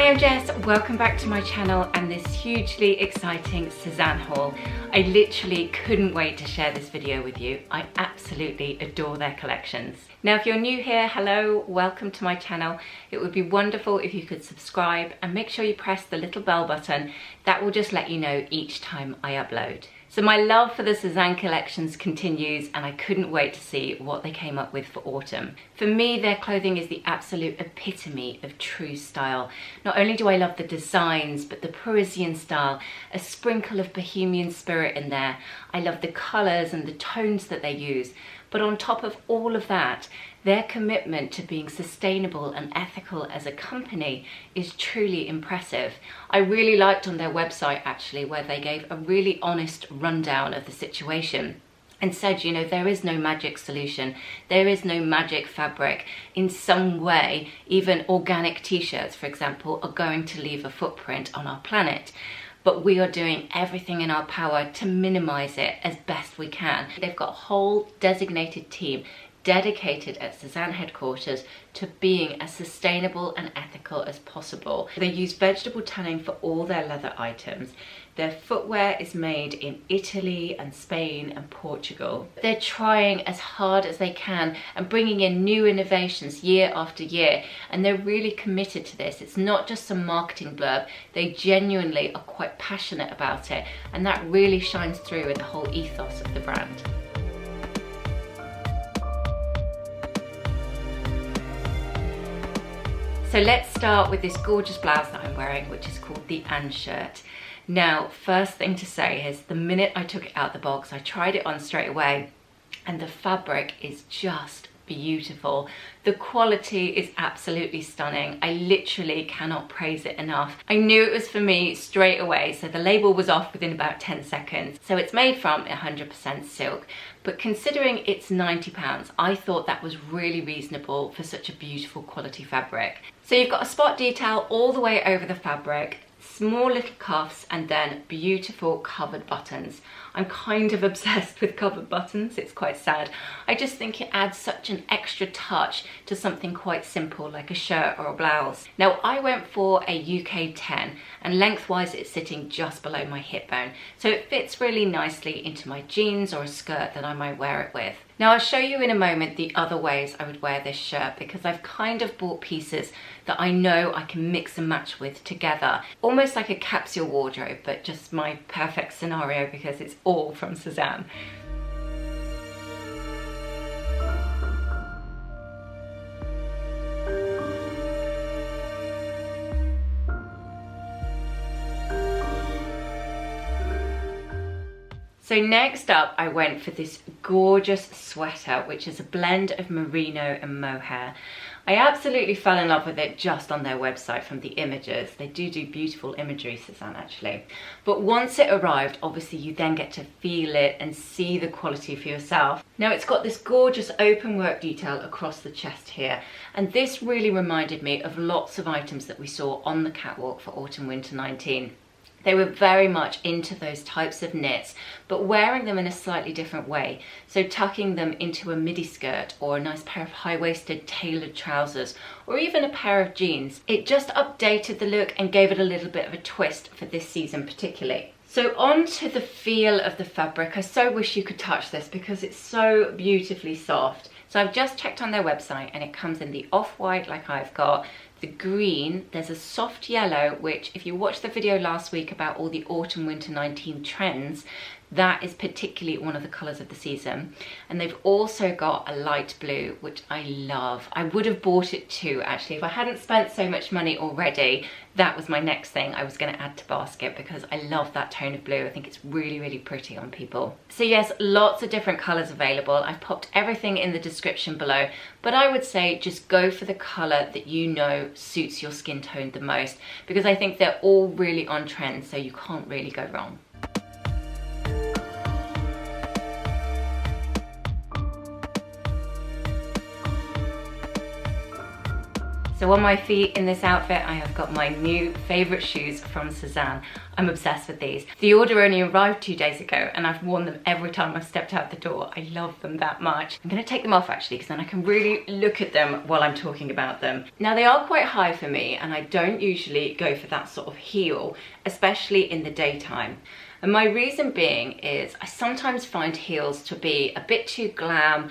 Hi, I'm Jess, welcome back to my channel and this hugely exciting Sezane haul. I literally couldn't wait to share this video with you. I absolutely adore their collections. Now, if you're new here, hello, welcome to my channel. It would be wonderful if you could subscribe and make sure you press the little bell button. That will just let you know each time I upload. So my love for the Sezane collections continues and I couldn't wait to see what they came up with for autumn. For me, their clothing is the absolute epitome of true style. Not only do I love the designs, but the Parisian style, a sprinkle of bohemian spirit in there. I love the colours and the tones that they use. But on top of all of that, their commitment to being sustainable and ethical as a company is truly impressive. I really liked on their website actually where they gave a really honest rundown of the situation and said, you know, there is no magic solution, there is no magic fabric. In some way, even organic t-shirts, for example, are going to leave a footprint on our planet. But we are doing everything in our power to minimize it as best we can. They've got a whole designated team dedicated at Sezane headquarters to being as sustainable and ethical as possible. They use vegetable tanning for all their leather items. Their footwear is made in Italy and Spain and Portugal. They're trying as hard as they can and bringing in new innovations year after year, and they're really committed to this. It's not just some marketing blurb, they genuinely are quite passionate about it, and that really shines through in the whole ethos of the brand. So let's start with this gorgeous blouse that I'm wearing, which is called the Anne shirt. Now, first thing to say is the minute I took it out the box, I tried it on straight away and the fabric is just beautiful. The quality is absolutely stunning. I literally cannot praise it enough. I knew it was for me straight away, so the label was off within about 10 seconds. So it's made from 100% silk, but considering it's £90, I thought that was really reasonable for such a beautiful quality fabric. So you've got a spot detail all the way over the fabric, small little cuffs, and then beautiful covered buttons. I'm kind of obsessed with covered buttons, it's quite sad. I just think it adds such an extra touch to something quite simple like a shirt or a blouse. Now, I went for a UK 10 and lengthwise it's sitting just below my hip bone, so it fits really nicely into my jeans or a skirt that I might wear it with. Now, I'll show you in a moment the other ways I would wear this shirt because I've kind of bought pieces that I know I can mix and match with together. Almost like a capsule wardrobe, but just my perfect scenario because it's all from Sezane. So next up, I went for this gorgeous sweater, which is a blend of merino and mohair. I absolutely fell in love with it just on their website from the images. They do beautiful imagery, Sezane, actually. But once it arrived, obviously you then get to feel it and see the quality for yourself. Now, it's got this gorgeous open work detail across the chest here. And this really reminded me of lots of items that we saw on the catwalk for Autumn Winter 19. They were very much into those types of knits, but wearing them in a slightly different way. So tucking them into a midi skirt or a nice pair of high-waisted tailored trousers, or even a pair of jeans. It just updated the look and gave it a little bit of a twist for this season particularly. So on to the feel of the fabric. I so wish you could touch this because it's so beautifully soft. So I've just checked on their website and it comes in the off-white like I've got, the green, there's a soft yellow, which if you watched the video last week about all the Autumn Winter 19 trends, that is particularly one of the colours of the season. And they've also got a light blue, which I love. I would have bought it too, actually. If I hadn't spent so much money already, that was my next thing I was going to add to basket because I love that tone of blue. I think it's really, really pretty on people. So yes, lots of different colours available. I've popped everything in the description below, but I would say just go for the colour that you know suits your skin tone the most because I think they're all really on trend, so you can't really go wrong. So on my feet in this outfit, I have got my new favorite shoes from Sezane. I'm obsessed with these. The order only arrived 2 days ago and I've worn them every time I've stepped out the door. I love them that much. I'm gonna take them off actually because then I can really look at them while I'm talking about them. Now they are quite high for me and I don't usually go for that sort of heel, especially in the daytime. And my reason being is I sometimes find heels to be a bit too glam,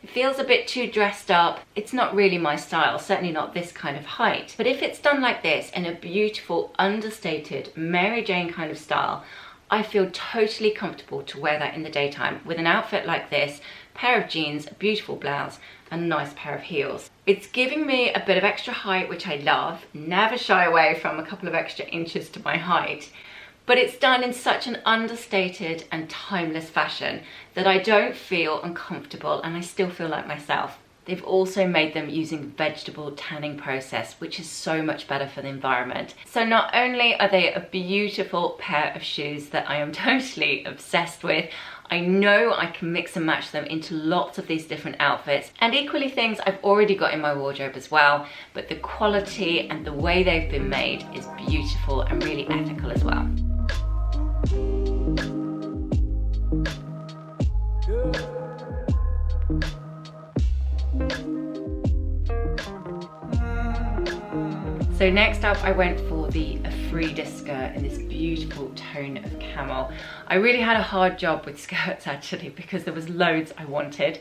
it feels a bit too dressed up. It's not really my style, certainly not this kind of height. But if it's done like this in a beautiful, understated, Mary Jane kind of style, I feel totally comfortable to wear that in the daytime with an outfit like this, pair of jeans, a beautiful blouse, and a nice pair of heels. It's giving me a bit of extra height, which I love. Never shy away from a couple of extra inches to my height. But it's done in such an understated and timeless fashion that I don't feel uncomfortable and I still feel like myself. They've also made them using vegetable tanning process, which is so much better for the environment. So not only are they a beautiful pair of shoes that I am totally obsessed with, I know I can mix and match them into lots of these different outfits, and equally things I've already got in my wardrobe as well, but the quality and the way they've been made is beautiful and really ethical as well. So next up I went for the Afrida skirt in this beautiful tone of camel. I really had a hard job with skirts actually because there was loads I wanted.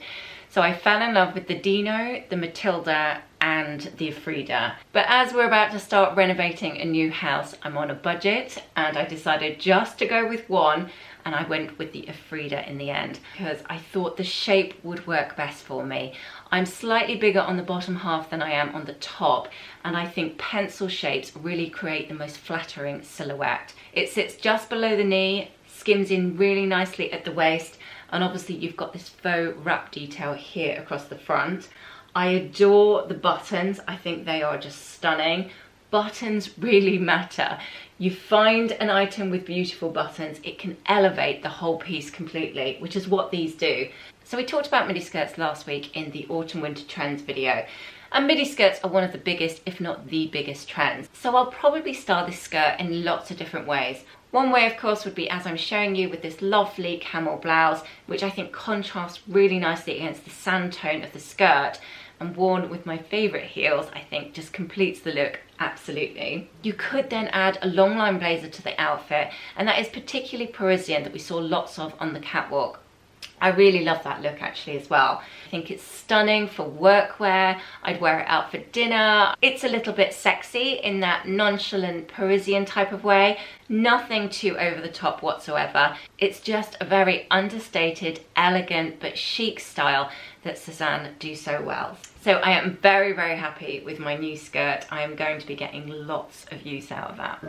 So I fell in love with the Dino, the Matilda and the Afrida. But as we're about to start renovating a new house, I'm on a budget and I decided just to go with one, and I went with the Afrida in the end because I thought the shape would work best for me. I'm slightly bigger on the bottom half than I am on the top, and I think pencil shapes really create the most flattering silhouette. It sits just below the knee, skims in really nicely at the waist, and obviously you've got this faux wrap detail here across the front. I adore the buttons. I think they are just stunning. Buttons really matter. You find an item with beautiful buttons, it can elevate the whole piece completely, which is what these do. So we talked about midi skirts last week in the autumn winter trends video. And midi skirts are one of the biggest, if not the biggest trends. So I'll probably style this skirt in lots of different ways. One way, of course, would be as I'm showing you with this lovely camel blouse, which I think contrasts really nicely against the sand tone of the skirt, and worn with my favourite heels, I think just completes the look absolutely. You could then add a long line blazer to the outfit, and that is particularly Parisian that we saw lots of on the catwalk. I really love that look actually as well. I think it's stunning for workwear. I'd wear it out for dinner. It's a little bit sexy in that nonchalant Parisian type of way. Nothing too over the top whatsoever. It's just a very understated, elegant but chic style that Sezane do so well. So I am very, very happy with my new skirt. I am going to be getting lots of use out of that.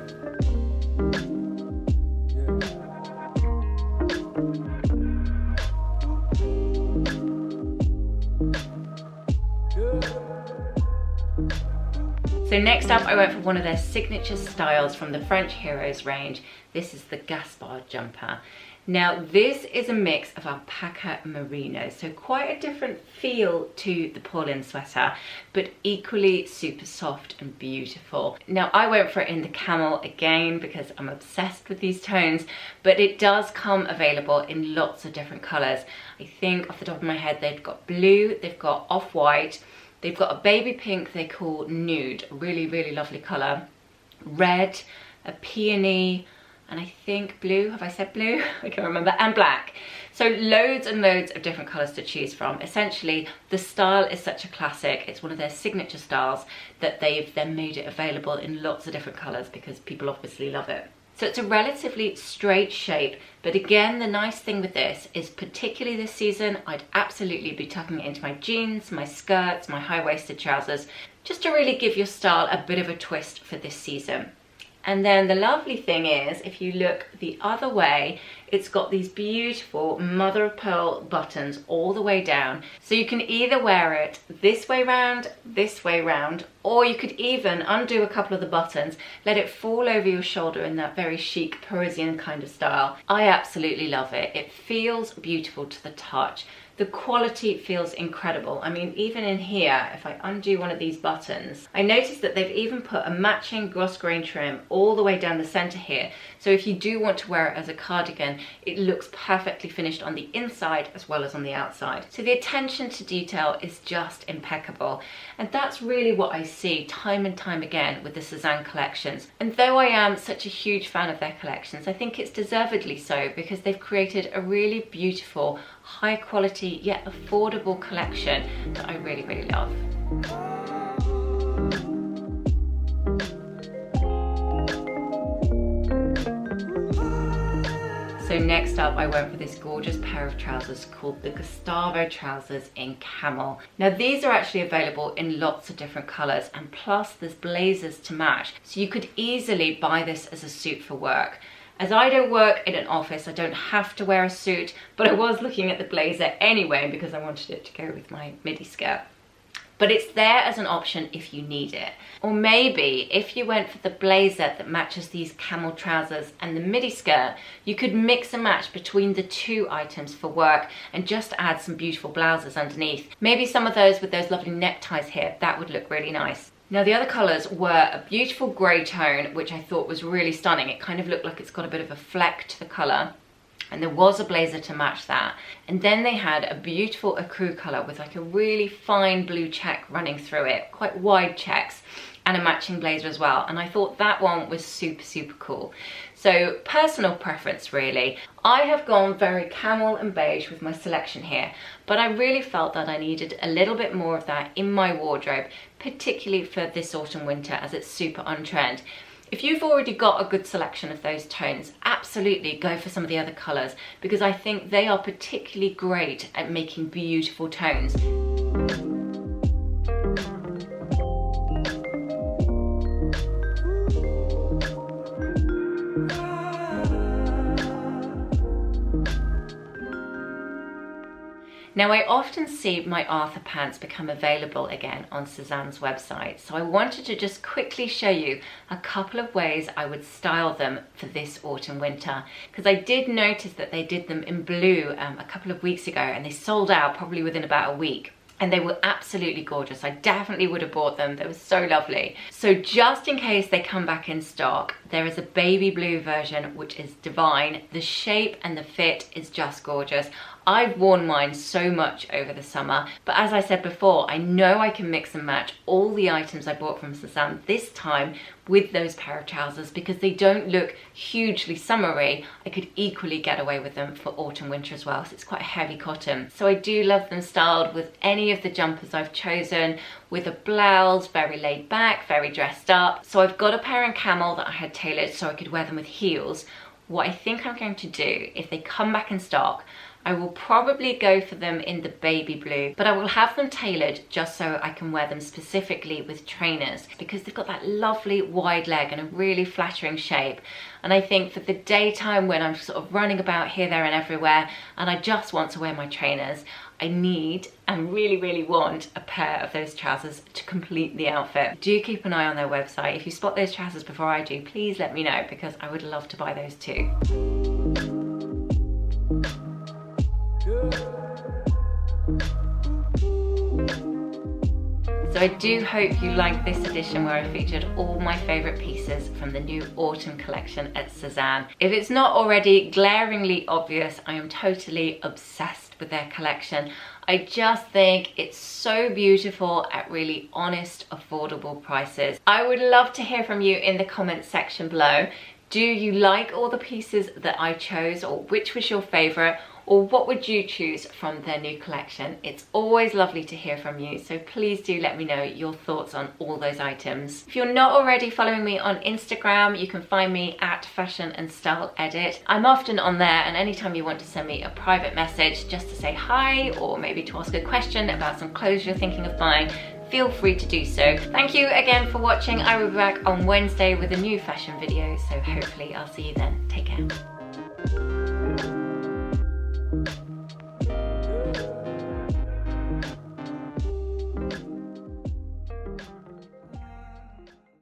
So next up I went for one of their signature styles from the French Heroes range. This is the Gaspard jumper. Now this is a mix of alpaca and merino, so quite a different feel to the Pauline sweater, but equally super soft and beautiful. Now I went for it in the camel again because I'm obsessed with these tones, but it does come available in lots of different colours. I think off the top of my head they've got blue, they've got off-white, they've got a baby pink they call nude, really, really lovely colour, red, a peony, and I think blue, have I said blue? I can't remember, and black. So loads and loads of different colours to choose from. Essentially, the style is such a classic. It's one of their signature styles that they've then made it available in lots of different colours because people obviously love it. So it's a relatively straight shape, but again, the nice thing with this is particularly this season, I'd absolutely be tucking it into my jeans, my skirts, my high-waisted trousers, just to really give your style a bit of a twist for this season. And then the lovely thing is, if you look the other way, it's got these beautiful mother of pearl buttons all the way down. So you can either wear it this way round, Or you could even undo a couple of the buttons, let it fall over your shoulder in that very chic Parisian kind of style. I absolutely love it. It feels beautiful to the touch. The quality feels incredible. I mean, even in here, if I undo one of these buttons, I noticed that they've even put a matching grosgrain trim all the way down the center here. So if you do want to wear it as a cardigan, it looks perfectly finished on the inside as well as on the outside. So the attention to detail is just impeccable. And that's really what I see time and time again with the Sezane collections. And though I am such a huge fan of their collections, I think it's deservedly so, because they've created a really beautiful, high quality yet affordable collection that I really, really love. So next up, I went for this gorgeous pair of trousers called the Gustavo trousers in camel. Now these are actually available in lots of different colors, and plus there's blazers to match. So you could easily buy this as a suit for work. As I don't work in an office, I don't have to wear a suit, but I was looking at the blazer anyway because I wanted it to go with my midi skirt. But it's there as an option if you need it. Or maybe if you went for the blazer that matches these camel trousers and the midi skirt, you could mix and match between the two items for work and just add some beautiful blouses underneath. Maybe some of those with those lovely neckties here, that would look really nice. Now the other colours were a beautiful grey tone, which I thought was really stunning. It kind of looked like it's got a bit of a fleck to the colour. And there was a blazer to match that. And then they had a beautiful ecru colour with like a really fine blue check running through it, quite wide checks, and a matching blazer as well. And I thought that one was super, super cool. So personal preference really. I have gone very camel and beige with my selection here, but I really felt that I needed a little bit more of that in my wardrobe, particularly for this autumn winter as it's super on trend. If you've already got a good selection of those tones, absolutely go for some of the other colours, because I think they are particularly great at making beautiful tones. Now I often see my Arthur pants become available again on Sezane's website, so I wanted to just quickly show you a couple of ways I would style them for this autumn winter, because I did notice that they did them in blue a couple of weeks ago and they sold out probably within about a week. And they were absolutely gorgeous. I definitely would have bought them. They were so lovely. So just in case they come back in stock, there is a baby blue version, which is divine. The shape and the fit is just gorgeous. I've worn mine so much over the summer, but as I said before, I know I can mix and match all the items I bought from Sezane this time with those pair of trousers, because they don't look hugely summery. I could equally get away with them for autumn winter as well, so it's quite a heavy cotton. So I do love them styled with any of the jumpers I've chosen, with a blouse, very laid back, very dressed up. So I've got a pair in camel that I had tailored so I could wear them with heels. What I think I'm going to do, if they come back in stock, I will probably go for them in the baby blue, but I will have them tailored just so I can wear them specifically with trainers, because they've got that lovely wide leg and a really flattering shape. And I think for the daytime when I'm sort of running about here, there and everywhere, and I just want to wear my trainers, I need and really, really want a pair of those trousers to complete the outfit. Do keep an eye on their website. If you spot those trousers before I do, please let me know, because I would love to buy those too. So I do hope you liked this edition where I featured all my favourite pieces from the new autumn collection at Sezane. If it's not already glaringly obvious, I am totally obsessed with their collection. I just think it's so beautiful at really honest, affordable prices. I would love to hear from you in the comments section below. Do you like all the pieces that I chose, or which was your favourite? Or what would you choose from their new collection? It's always lovely to hear from you, so please do let me know your thoughts on all those items. If you're not already following me on Instagram, you can find me at Fashion and Style Edit. I'm often on there, and anytime you want to send me a private message just to say hi, or maybe to ask a question about some clothes you're thinking of buying, feel free to do so. Thank you again for watching. I will be back on Wednesday with a new fashion video, so hopefully I'll see you then. Take care.